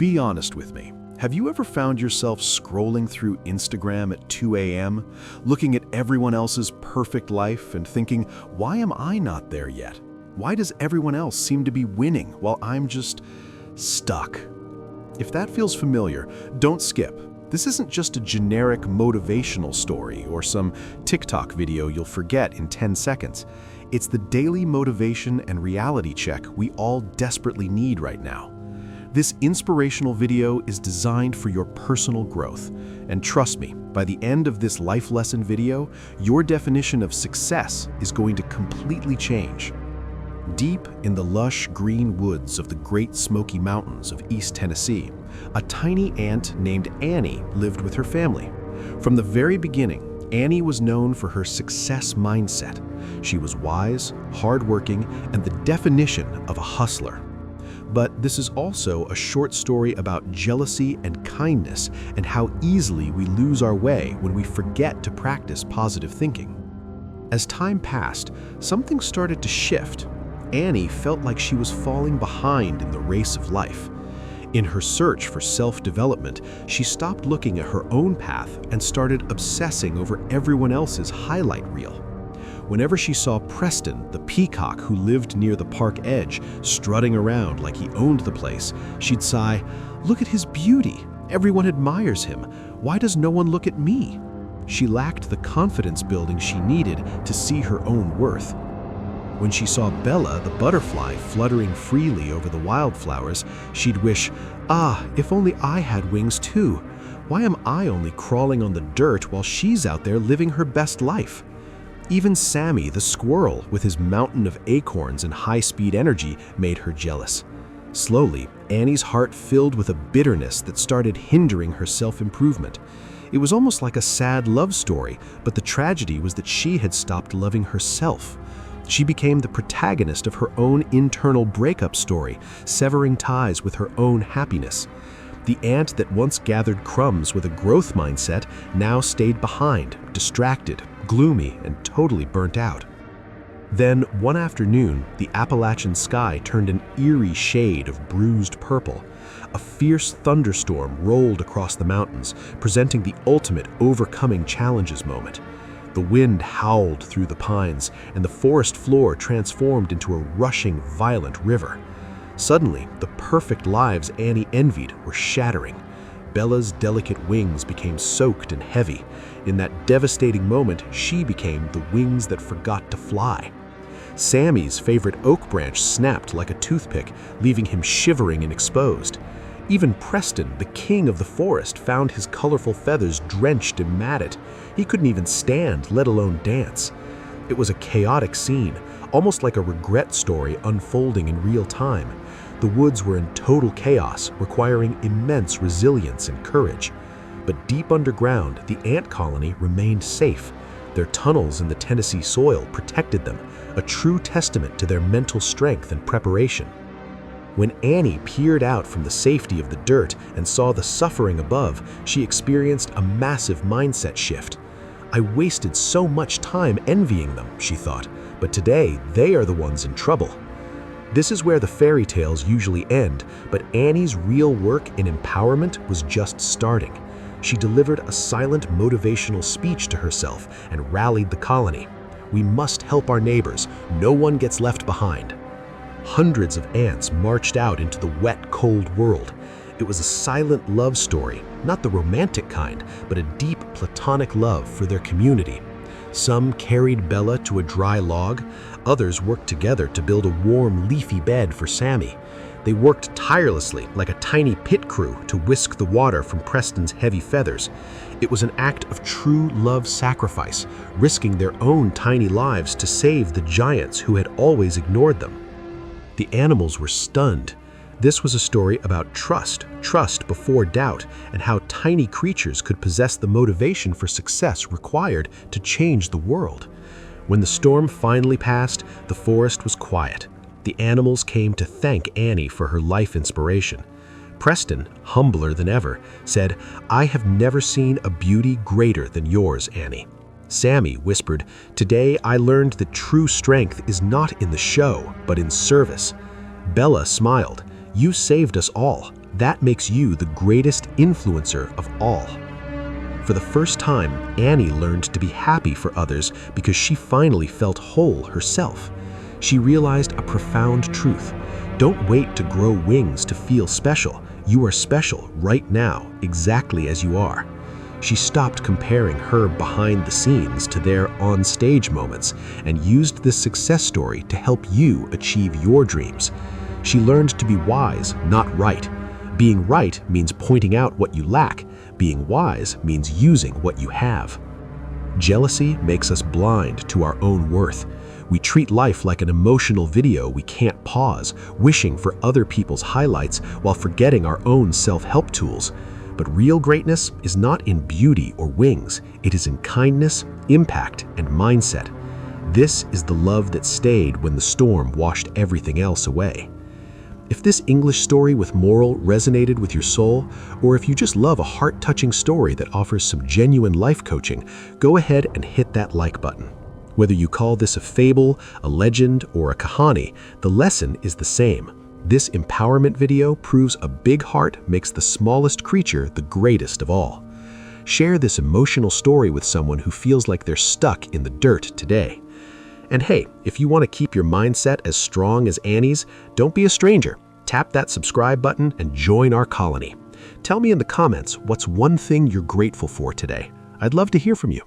Be honest with me. Have you ever found yourself scrolling through Instagram at 2 a.m., looking at everyone else's perfect life and thinking, why am I not there yet? Why does everyone else seem to be winning while I'm just stuck? If that feels familiar, don't skip. This isn't just a generic motivational story or some TikTok video you'll forget in 10 seconds. It's the daily motivation and reality check we all desperately need right now. This inspirational video is designed for your personal growth. And trust me, by the end of this life lesson video, your definition of success is going to completely change. Deep in the lush green woods of the Great Smoky Mountains of East Tennessee, a tiny ant named Annie lived with her family. From the very beginning, Annie was known for her success mindset. She was wise, hardworking, and the definition of a hustler. But this is also a short story about jealousy and kindness and how easily we lose our way when we forget to practice positive thinking. As time passed, something started to shift. Annie felt like she was falling behind in the race of life. In her search for self-development, she stopped looking at her own path and started obsessing over everyone else's highlight reel. Whenever she saw Preston, the peacock who lived near the park edge, strutting around like he owned the place, she'd sigh, "Look at his beauty. Everyone admires him. Why does no one look at me?" She lacked the confidence building she needed to see her own worth. When she saw Bella, the butterfly, fluttering freely over the wildflowers, she'd wish, if only I had wings too. Why am I only crawling on the dirt while she's out there living her best life? Even Sammy, the squirrel, with his mountain of acorns and high-speed energy, made her jealous. Slowly, Annie's heart filled with a bitterness that started hindering her self-improvement. It was almost like a sad love story, but the tragedy was that she had stopped loving herself. She became the protagonist of her own internal breakup story, severing ties with her own happiness. The ant that once gathered crumbs with a growth mindset now stayed behind, distracted, gloomy, and totally burnt out. Then, one afternoon, the Appalachian sky turned an eerie shade of bruised purple. A fierce thunderstorm rolled across the mountains, presenting the ultimate overcoming challenges moment. The wind howled through the pines, and the forest floor transformed into a rushing, violent river. Suddenly, the perfect lives Annie envied were shattering. Bella's delicate wings became soaked and heavy. In that devastating moment, she became the wings that forgot to fly. Sammy's favorite oak branch snapped like a toothpick, leaving him shivering and exposed. Even Preston, the king of the forest, found his colorful feathers drenched and matted. He couldn't even stand, let alone dance. It was a chaotic scene, almost like a regret story unfolding in real time. The woods were in total chaos, requiring immense resilience and courage. But deep underground, the ant colony remained safe. Their tunnels in the Tennessee soil protected them, a true testament to their mental strength and preparation. When Annie peered out from the safety of the dirt and saw the suffering above, she experienced a massive mindset shift. "I wasted so much time envying them," she thought, "but today they are the ones in trouble." This is where the fairy tales usually end, but Annie's real work in empowerment was just starting. She delivered a silent motivational speech to herself and rallied the colony. "We must help our neighbors. No one gets left behind." Hundreds of ants marched out into the wet, cold world. It was a silent love story, not the romantic kind, but a deep platonic love for their community. Some carried Bella to a dry log. Others worked together to build a warm, leafy bed for Sammy. They worked tirelessly, like a tiny pit crew, to whisk the water from Preston's heavy feathers. It was an act of true love sacrifice, risking their own tiny lives to save the giants who had always ignored them. The animals were stunned. This was a story about trust before doubt, and how tiny creatures could possess the motivation for success required to change the world. When the storm finally passed, the forest was quiet. The animals came to thank Annie for her life inspiration. Preston, humbler than ever, said, "I have never seen a beauty greater than yours, Annie." Sammy whispered, "Today I learned that true strength is not in the show, but in service." Bella smiled, "You saved us all. That makes you the greatest influencer of all. For the first time, Annie learned to be happy for others because she finally felt whole herself. She realized a profound truth. Don't wait to grow wings to feel special. You are special right now, exactly as you are. She stopped comparing her behind the scenes to their on-stage moments and used this success story to help you achieve your dreams. She learned to be wise, not right. Being right means pointing out what you lack. Being wise means using what you have. Jealousy makes us blind to our own worth. We treat life like an emotional video we can't pause, wishing for other people's highlights while forgetting our own self-help tools. But real greatness is not in beauty or wings. It is in kindness, impact, and mindset. This is the love that stayed when the storm washed everything else away. If this English story with moral resonated with your soul, or if you just love a heart-touching story that offers some genuine life coaching, go ahead and hit that like button. Whether you call this a fable, a legend, or a kahani, the lesson is the same. This empowerment video proves a big heart makes the smallest creature the greatest of all. Share this emotional story with someone who feels like they're stuck in the dirt today. And hey, if you want to keep your mindset as strong as Annie's, don't be a stranger. Tap that subscribe button and join our colony. Tell me in the comments what's one thing you're grateful for today. I'd love to hear from you.